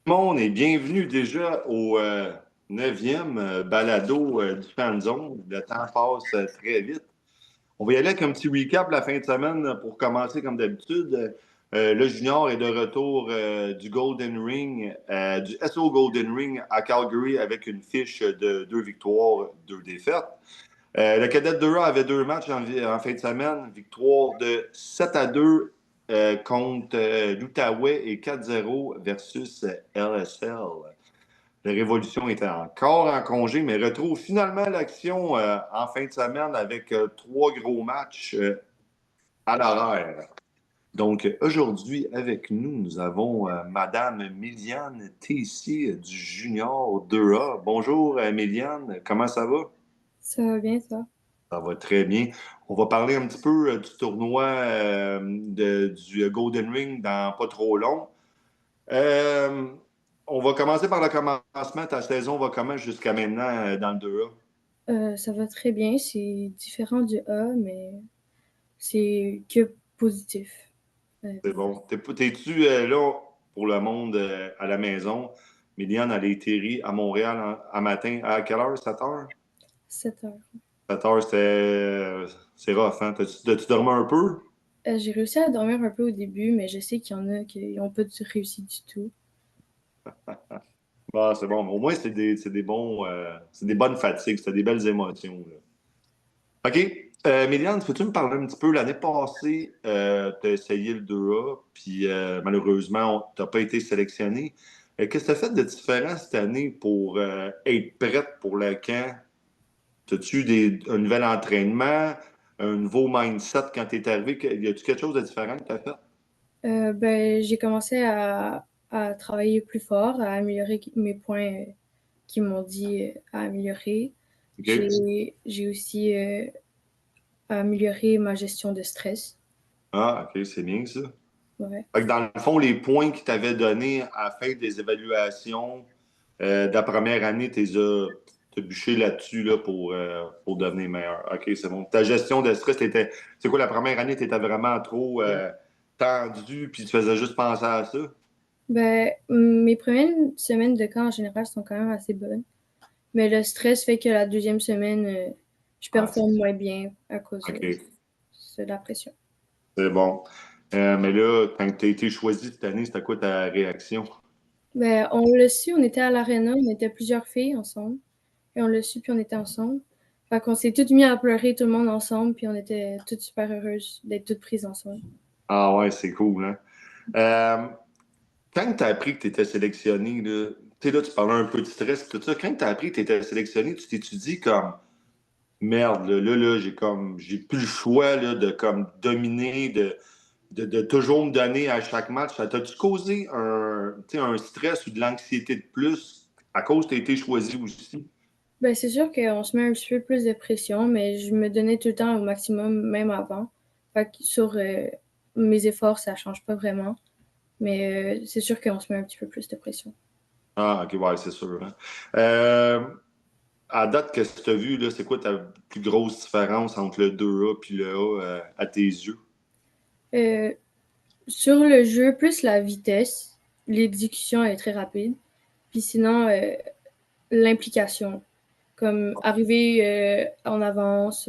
Monde et bienvenue déjà au 9e balado du Fanzone. Le temps passe très vite. On va y aller avec un petit recap la fin de semaine pour commencer comme d'habitude. Le junior est de retour du Golden Ring, du SO Golden Ring à Calgary avec une fiche de 2 victoires, 2 défaites. Le cadet de 2A avait 2 matchs en fin de semaine. Victoire de 7-2 contre l'Outaouais et 4-0 versus LSL. La Révolution était encore en congé, mais retrouve finalement l'action en fin de semaine avec 3 gros matchs à l'horaire. Donc aujourd'hui, avec nous, nous avons Madame Méliane Tessier du Junior 2A. Bonjour Méliane, comment ça va? Ça va bien, ça? Ça va très bien. On va parler un petit peu du tournoi du Golden Ring dans pas trop long. Euh, on va commencer par le commencement. Ta saison va comment jusqu'à maintenant dans le 2A? Ça va très bien. C'est différent du A, mais c'est que positif, C'est honnêtement. bon. T'es-tu là pour le monde à la maison? Méliane, elle a été à Montréal à matin. À quelle heure? 7 heures? 7 heures. 7 heures, c'est rough, hein? T'as-tu dormi un peu? J'ai réussi à dormir un peu au début, mais je sais qu'il y en a qui n'ont pas réussi du tout. Ah, c'est bon. Au moins, c'est des bons, c'est des bonnes fatigues, c'est des belles émotions, là. OK. Méliane, peux-tu me parler un petit peu? L'année passée, tu as essayé le 2A, puis malheureusement, tu n'as pas été sélectionné. Qu'est-ce que tu as fait de différent cette année pour être prête pour le camp? As-tu eu un nouvel entraînement, un nouveau mindset quand tu es arrivé? Y a-tu quelque chose de différent que tu as fait? Ben, j'ai commencé à travailler plus fort, à améliorer mes points qui m'ont dit à améliorer. OK. J'ai aussi amélioré ma gestion de stress. Ah, OK, c'est bien ça. Ouais. Fait que dans le fond, les points qu'ils t'avaient donnés à la fin des évaluations de la première année, t'as bûché là-dessus là, pour devenir meilleur. OK, c'est bon. Ta gestion de stress, c'est quoi la première année? Tu étais vraiment trop tendu, puis tu faisais juste penser à ça? Ben, mes premières semaines de camp en général sont quand même assez bonnes. Mais le stress fait que la deuxième semaine, je Ah, performe moins bien à cause OK, de la pression. c'est bon. Mais là, quand tu as été choisi cette année, c'était quoi ta réaction? Ben, on l'a su, on était à l'aréna, on était plusieurs filles ensemble. Et on l'a su, puis on était ensemble. Fait qu'on s'est toutes mis à pleurer, tout le monde ensemble, puis on était toutes super heureuses d'être toutes prises ensemble. Ah ouais, c'est cool, hein? Euh, Quand tu as appris que tu étais sélectionné, là, tu sais, là, tu parlais un peu de stress, tout ça. Quand tu as appris que tu étais sélectionné, tu t'es dit comme merde, là, j'ai plus le choix là, de comme dominer, de toujours me donner à chaque match. Ça t'a-tu causé tu sais, un stress ou de l'anxiété de plus à cause que tu as été choisi aussi? Ben, c'est sûr qu'on se met un petit peu plus de pression, mais je me donnais tout le temps au maximum, même avant. Fait que sur mes efforts, ça change pas vraiment. Mais c'est sûr qu'on se met un petit peu plus de pression. Ah, ok, ouais, c'est sûr, hein. Euh, à date, qu'est-ce que tu as vu, là, c'est quoi ta plus grosse différence entre le 2A et le A à tes yeux? Euh, Sur le jeu, plus la vitesse, l'exécution est très rapide. Puis sinon, l'implication, comme arriver en avance,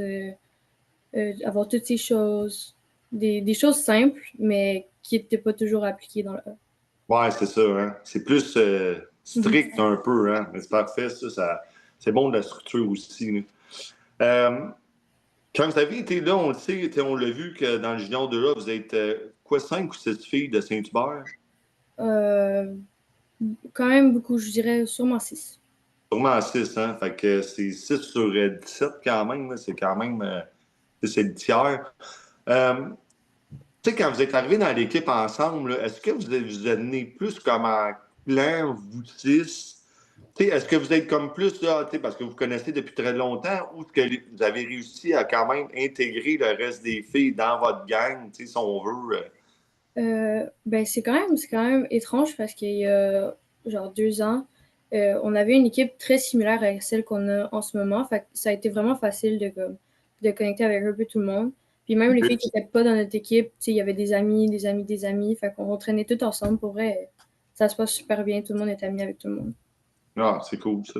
avoir toutes ces choses, des choses simples, mais qui n'étaient pas toujours appliquées dans le A. Ouais, c'est ça, hein. C'est plus Mhm. strict un peu, hein. Mais c'est parfait, c'est bon de la structure aussi, là. Euh, Quand vous avez été là, on le sait, on l'a vu que dans le Junior 2A, vous êtes quoi, 5 ou 6 filles de Saint-Hubert? Euh, Quand même beaucoup, je dirais sûrement 6. Sûrement 6, hein? Fait que c'est 6 sur 17 quand même, là. C'est quand même, c'est le tiers. Euh, Tu sais, quand vous êtes arrivés dans l'équipe ensemble, là, est-ce que vous êtes nés plus comme en clan, vous 6? Tu sais, est-ce que vous êtes comme plus là, tu sais, parce que vous connaissez depuis très longtemps, ou que vous avez réussi à quand même intégrer le reste des filles dans votre gang, tu sais, si on veut? Ben c'est quand même étrange parce qu'il y a genre 2 ans, on avait une équipe très similaire à celle qu'on a en ce moment. Fait que ça a été vraiment facile de connecter avec un peu tout le monde. Puis même les filles qui n'étaient pas dans notre équipe, tu sais, il y avait des amis, des amis, des amis. Fait qu'on traînait tout ensemble pour vrai. ça se passe super bien. Tout le monde est ami avec tout le monde. Ah, c'est cool, ça.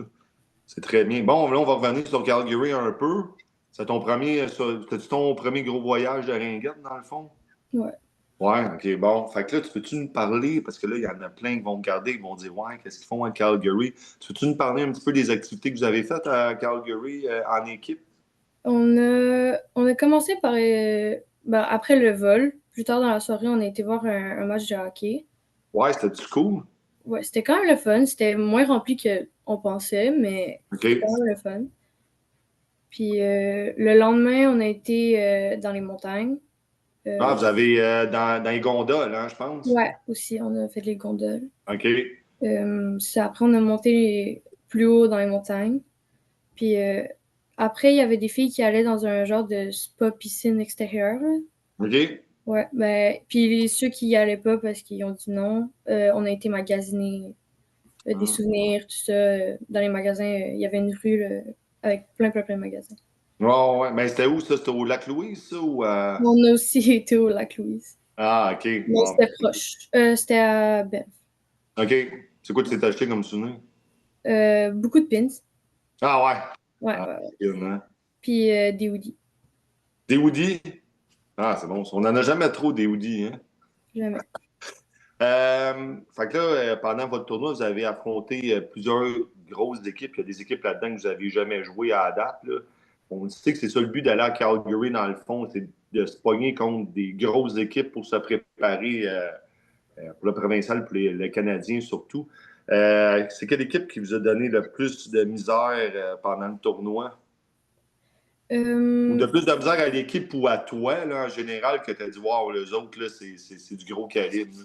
C'est très bien. Bon, là, on va revenir sur Calgary un peu. C'est ton premier gros voyage de ringuette, dans le fond? Ouais. Ouais, OK, bon. Fait que là, tu peux-tu nous parler, parce que là, il y en a plein qui vont me regarder, qui vont dire, ouais, qu'est-ce qu'ils font à Calgary? Tu peux-tu nous parler un petit peu des activités que vous avez faites à Calgary en équipe? On a commencé par, ben, après le vol. Plus tard dans la soirée, on a été voir un match de hockey. Ouais, c'était-tu cool? Ouais, c'était quand même le fun. C'était moins rempli qu'on pensait, mais c'était OK. quand même le fun. Puis le lendemain, on a été dans les montagnes. Ah, Euh, vous avez dans les gondoles, hein, je pense. ouais, aussi, on a fait les gondoles. OK. Après, on a monté plus haut dans les montagnes. Puis après, il y avait des filles qui allaient dans un genre de spa-piscine extérieure, là. OK. Ouais, ben, puis ceux qui y allaient pas parce qu'ils ont dit non, on a été magasiner des Ah. souvenirs, tout ça. Dans les magasins, il y avait une rue là, avec plein de magasins. Ouais, ouais, ouais. Mais c'était où, ça? C'était au Lac-Louise, ça? Ou à... On a aussi été au lac Louise. Ah, OK. Mais Bon. c'était proche. C'était à Banff. OK. C'est quoi tu t'es acheté comme souvenir? Beaucoup de pins. Ah, ouais. Ouais, Ah, ouais, ouais. évidemment. Puis des hoodies. Des hoodies? Ah, c'est bon. On n'en a jamais trop des hoodies, hein? Jamais. Fait que là, pendant votre tournoi, vous avez affronté plusieurs grosses équipes. Il y a des équipes là-dedans que vous n'avez jamais joué à la date, là. On sait que c'est ça le but d'aller à Calgary, dans le fond, c'est de se pogner contre des grosses équipes pour se préparer pour le provincial, pour les Canadiens surtout. C'est quelle équipe qui vous a donné le plus de misère pendant le tournoi? Ou de Euh, plus de misère à l'équipe ou à toi, là, en général, que tu as dit, wow, les autres, là, c'est du gros calibre,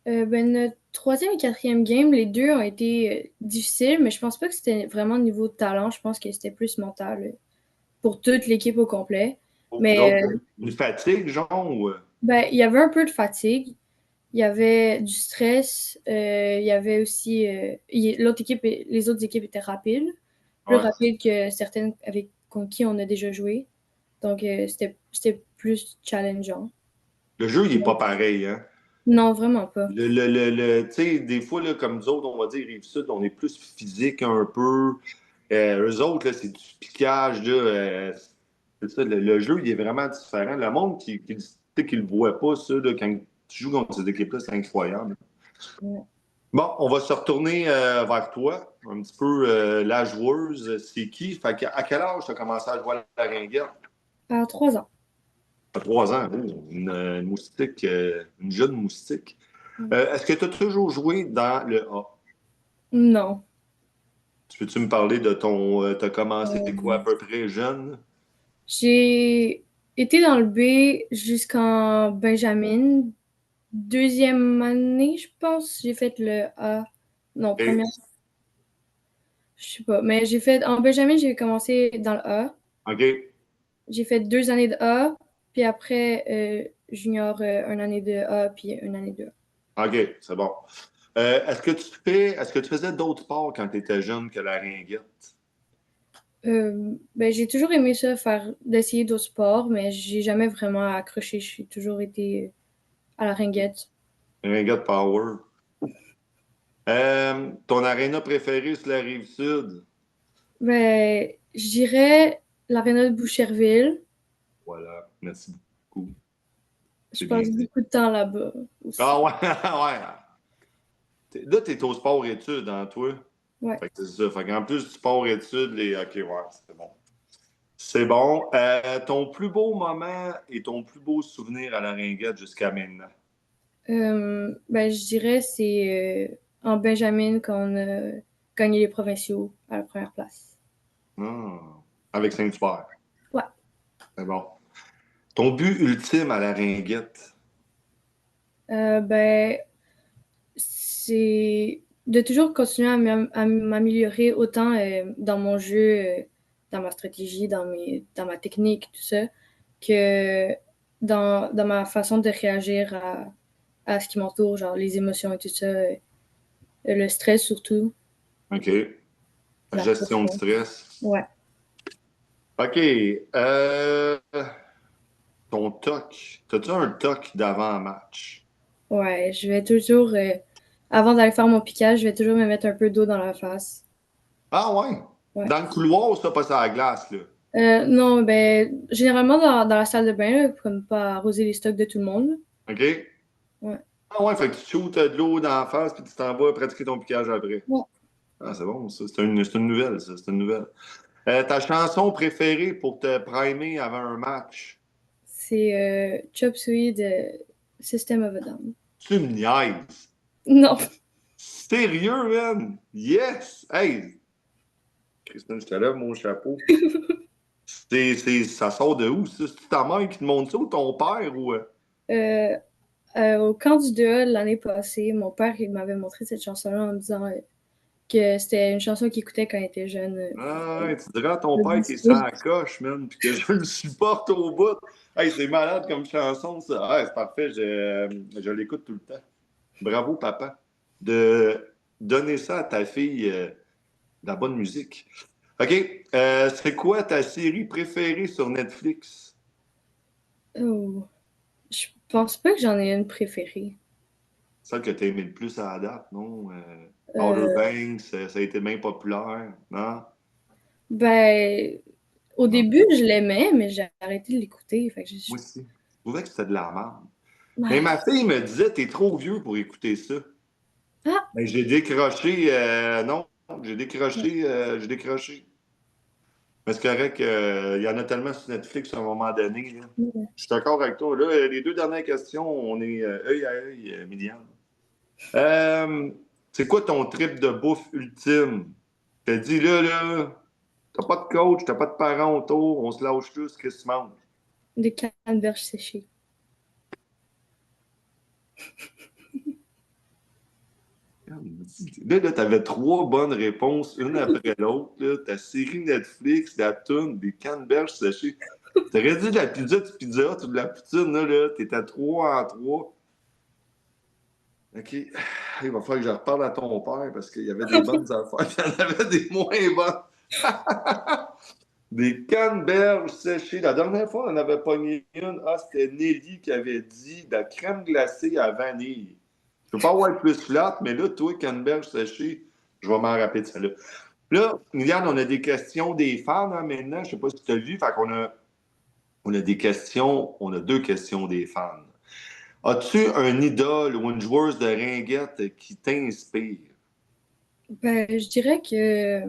là. ben, notre troisième et quatrième game, les deux ont été difficiles, mais je pense pas que c'était vraiment au niveau de talent. Je pense que c'était plus mental pour toute l'équipe au complet. Mais Donc, une fatigue, genre, ou... ben, il y avait un peu de fatigue. Il y avait du stress. Il y avait aussi l'autre équipe, les autres équipes étaient rapides, plus Ouais. rapides que certaines avec contre qui on a déjà joué. Donc c'était plus challengeant. Le jeu, il est pas pareil, hein? Non, vraiment pas. Tu sais, des fois, là, comme nous autres, on va dire Rive-Sud, on est plus physique un peu. Eux autres, là, c'est du piquage, là. C'est ça, le jeu, il est vraiment différent. Le monde tu sais, qui le voit pas, ça, là, quand tu joues contre ces équipes-là, c'est incroyable. Ouais. Bon, on va se retourner vers toi, un petit peu la joueuse, c'est qui? Fait à quel âge tu as commencé à jouer à la ringuette? À 3 ans. À 3 ans, oh, une moustique, une jeune moustique. Mm. Est-ce que tu as toujours joué dans le A? Non. Tu peux-tu me parler de ton. T'as commencé quoi à Euh, peu près jeune? j'ai été dans le B jusqu'en Benjamin. Deuxième année, je pense, j'ai fait le A. Non, OK. première, je sais pas. Mais j'ai fait en Benjamin, j'ai commencé dans le A. OK. J'ai fait 2 années de A, puis après junior, une année de A, puis une année de A. OK, c'est bon. Est-ce que tu faisais d'autres sports quand tu étais jeune que la ringuette? Ben, j'ai toujours aimé ça, d'essayer d'autres sports, mais j'ai jamais vraiment accroché. Je suis toujours été à la ringuette. Ringuette Power. Ton aréna préférée sur la rive sud? Ben, je dirais l'aréna de Boucherville. Voilà, merci beaucoup. Je C'est bien passe dit. beaucoup de temps là-bas Ah aussi. ouais, ouais. Là, tu es au sport-études, hein, toi? Ouais. Fait que c'est ça. Fait qu'en plus du sport-études, les. OK, ouais, c'est bon. C'est bon. Ton plus beau moment et ton plus beau souvenir à la ringuette jusqu'à maintenant? Ben, je dirais c'est en Benjamin quand on a gagné les provinciaux à la première place. Ah, avec Saint-Hubert. Ouais. C'est bon. Ton but ultime à la ringuette? Ben, c'est de toujours continuer à m'améliorer autant dans mon jeu, dans ma stratégie, dans ma technique, tout ça, que dans ma façon de réagir à ce qui m'entoure, genre les émotions et tout ça, le stress surtout, OK. La la gestion de pression. stress. Ouais. OK. Ton toc. T'as-tu un toc d'avant-match? Ouais, je vais toujours avant d'aller faire mon piquage, je vais toujours me mettre un peu d'eau dans la face. Ah ouais? Ouais. Dans le couloir, ça, pas sur la glace, là. Non, ben, généralement dans la salle de bain, là, comme pas arroser les stocks de tout le monde. OK? Ouais. Ah ouais, fait que tu shootes de l'eau dans la face puis tu t'en vas pratiquer ton piquage après. Ouais. Ah, c'est bon, ça. C'est une nouvelle, ça. C'est une nouvelle. Ta chanson préférée pour te primer avant un match? C'est Chop Suey de System of a Down. Tu me niaises. Non. Sérieux, man? Yes! Hey! Christine, je te lève mon chapeau. Ça sort de où, ça? C'est ta mère qui te montre ça ou ton père ou... Euh, Au camp du dehol l'année passée, mon père il m'avait montré cette chanson-là en me disant que c'était une chanson qu'il écoutait quand il était jeune. Ah, ouais, tu diras à ton père qu'il est Fait sans la coche, man, puis que je le supporte au bout. Hey, c'est malade comme chanson, ça. Ah, c'est parfait, je l'écoute tout le temps. Bravo, papa, de donner ça à ta fille, de la bonne musique. OK, c'est quoi ta série préférée sur Netflix? Oh, je pense pas que j'en ai une préférée. Celle que tu as aimé le plus à la date, non? Outer Euh, Banks, ça a été bien populaire, non? ben, au Non. début, je l'aimais, mais j'ai arrêté de l'écouter. Fait que Moi aussi. Je trouvais que c'était de la merde. Mais Ouais. ma fille me disait, t'es trop vieux pour écouter ça. Ah! Ben, j'ai décroché, non, j'ai décroché. Mais c'est correct, il y en a tellement sur Netflix à un moment donné, là. Je suis d'accord avec toi. Là, les deux dernières questions, on est œil à œil, Miliane. Euh, c'est quoi ton trip de bouffe ultime? T'as dit là, t'as pas de coach, t'as pas de parents autour, on se lâche tous, qu'est-ce que tu manges? Des canneberges séchées. Là, t'avais trois bonnes réponses, une après l'autre. Là. Ta série Netflix, la toune, des canneberges séchées. T'aurais dit de la pizza du Pizza Hut ou de la poutine, là, t'étais trois en trois. OK. Il va falloir que je reparle à ton père parce qu'il y avait des bonnes affaires, il y en avait des moins bonnes. Des canneberges séchées. La dernière fois, on en avait pogné une. Ah, c'était Nelly qui avait dit de la crème glacée à vanille. Je peux pas avoir plus flat, mais là, toi, canneberge séchée, je vais m'en rappeler de ça là. Là, Liliane, on a des questions des fans hein, maintenant. Je sais pas si tu as vu. Fait qu'on on a des questions. On a deux questions des fans. As-tu un idole ou une joueuse de ringuette qui t'inspire? Ben, je dirais que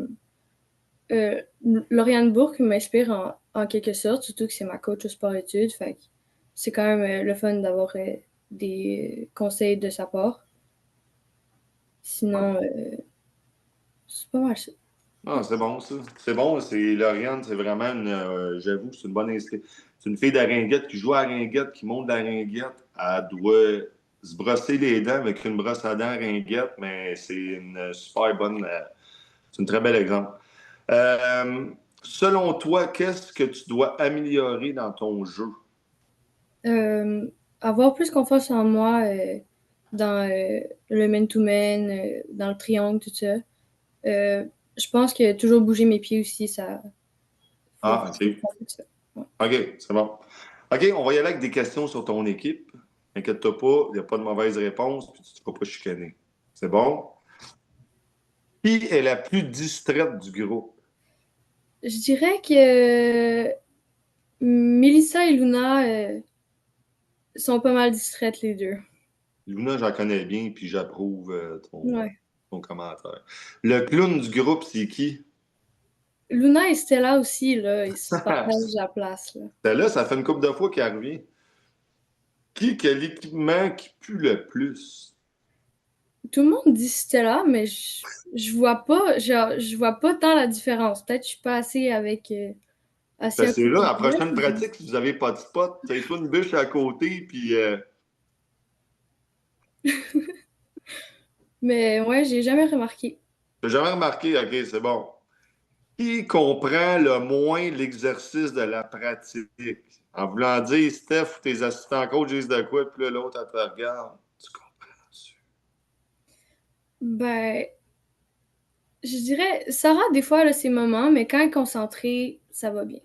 euh, Lauriane Bourque m'inspire en quelque sorte, surtout que c'est ma coach au sport-études. Fait que c'est quand même le fun d'avoir des conseils de sa part. Sinon, c'est pas mal ça. Ah, c'est bon, ça. C'est bon, c'est Lauriane, c'est vraiment une, j'avoue, c'est une bonne inscription. C'est une fille d'Aringuette qui joue à Ringuette, qui monte d'Aringuette. Elle doit se brosser les dents avec une brosse à dents Ringuette, mais c'est une super bonne, c'est une très bel exemple. Euh, selon toi, qu'est-ce que tu dois améliorer dans ton jeu? Euh, Avoir plus confiance en moi dans le man-to-man, dans le triangle, tout ça. Euh, je pense que toujours bouger mes pieds aussi, ça Ah, OK. fait ça. Ouais. OK, c'est bon. OK, on va y aller avec des questions sur ton équipe. Inquiète-toi pas, il n'y a pas de mauvaise réponse, puis tu ne te feras pas chicaner. C'est bon? Qui est la plus distraite du groupe? Je dirais que Melissa et Luna sont pas mal distraites les deux. Luna, j'en connais bien, puis j'approuve Ouais. ton commentaire. Le clown du groupe, c'est qui? Luna et Stella aussi, là, ils se partagent la place, là. Celle-là, ça fait une couple de fois qu'elle revient. Qui a l'équipement qui pue le plus? Tout le monde dit Stella, mais je vois pas, genre, je vois pas tant la différence. Peut-être que je suis pas assez avec assez Ben, à c'est là, côté la d'elle. prochaine pratique, si vous n'avez pas de spot, c'est soit une bûche à côté, puis Mais ouais, j'ai jamais remarqué. j'ai jamais remarqué, OK, c'est bon. Qui comprend le moins l'exercice de la pratique? En voulant dire, Steph, ou tes assistants coach disent de quoi, puis là, l'autre, elle te regarde. Tu comprends-tu? Ben, je dirais, Sarah, des fois, elle a ses moments, mais quand elle est concentrée, ça va bien.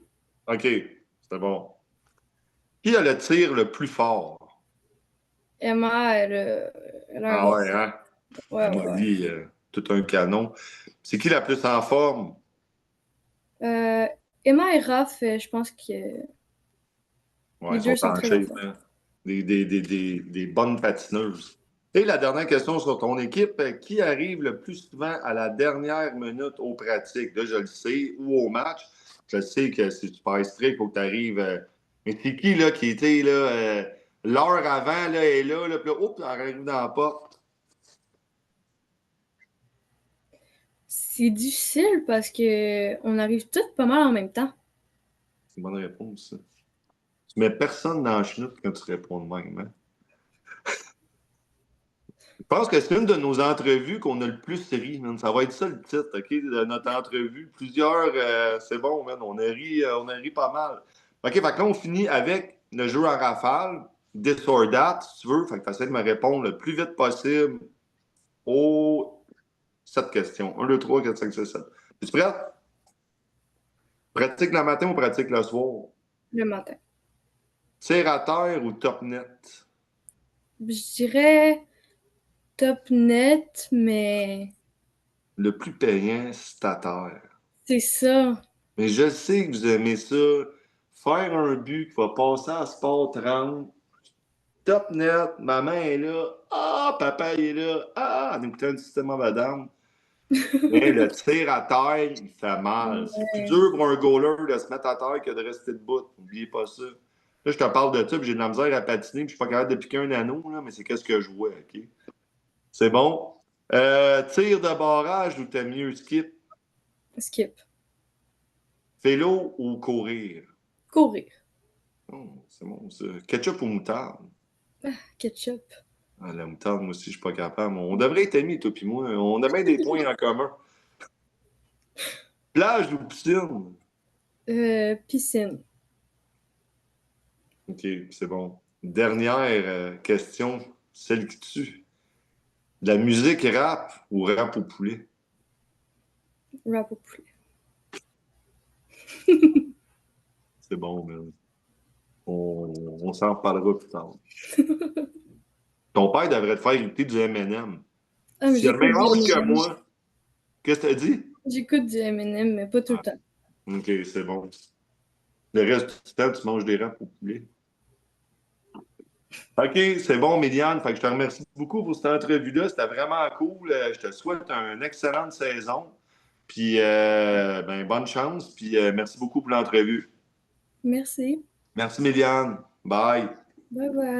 OK, c'est bon. Qui a le tir le plus fort? Emma, elle a un Ah bon. ouais, hein? Ouais, ouais, ouais. Molly, tout un canon. C'est qui la plus en forme? Euh, Emma et Raph, je pense que Ouais, les ils deux sont sont en très en shape, forme. hein? Des bonnes patineuses. Et la dernière question sur ton équipe, qui arrive le plus souvent à la dernière minute aux pratiques? Là, je le sais, ou au match. Je sais que si tu passes strict, il faut que tu arrives. Mais c'est qui là, qui était là, l'heure avant, là, est là, puis là, oups, elle arrive dans la porte. C'est difficile parce que on arrive toutes pas mal en même temps. C'est une bonne réponse, ça. Tu mets personne dans la chenoute quand tu réponds de même, hein? Je pense que c'est une de nos entrevues qu'on a le plus ri, man. Ça va être ça le titre, OK, de notre entrevue. Plusieurs, c'est bon, man. On a ri pas mal. OK, fait que là, on finit avec le jeu en rafale, this or that, si tu veux. Fait que tu essaies de me répondre le plus vite possible aux 7 questions. Un, 2, 3, 4, 5, 6, 7. Es-tu prêt? Pratique le matin ou pratique le soir? Le matin. Tir à terre ou top net? Je dirais top net, mais Le plus payant, c'est à terre. c'est ça. Mais je sais que vous aimez ça. Faire un but qui va passer à Sport 30. Top net, maman est là. Ah, papa il est là. Ah, en écoutant le système of a Down. Mais le tir à terre, il fait mal. C'est plus Ouais. dur pour un goaler de se mettre à terre que de rester debout. N'oubliez pas ça. Là, je te parle de ça, puis j'ai de la misère à patiner, puis je suis pas capable de piquer un anneau, là, mais c'est qu'est-ce que je vois, OK? C'est bon. Tir de barrage ou t'aimes mieux skip? Skip. Vélo ou courir? Courir. Oh, c'est bon, ça. Ketchup ou moutarde? Ketchup. Ah, la moutarde, moi aussi, je suis pas capable. On devrait être amis, toi puis moi. On a bien des points en commun. Plage ou piscine? Piscine. OK, c'est bon. Dernière question, celle qui tue. De la musique rap ou rap au poulet? Rap au poulet. C'est bon, man. On s'en reparlera plus tard. Ton père devrait te faire écouter du M&M. Ah, mais S'il a le j'écoute même du âge que Eminem. moi, qu'est-ce que t'as dit? J'écoute du Eminem, mais pas tout le Ah, temps. OK, c'est bon. Le reste du temps, tu manges des rap au poulet. OK, c'est bon, Méliane. Fait que je te remercie beaucoup pour cette entrevue-là. C'était vraiment cool. Je te souhaite une excellente saison. Puis, ben, bonne chance. Puis, merci beaucoup pour l'entrevue. Merci. Merci, Méliane. Bye. Bye bye.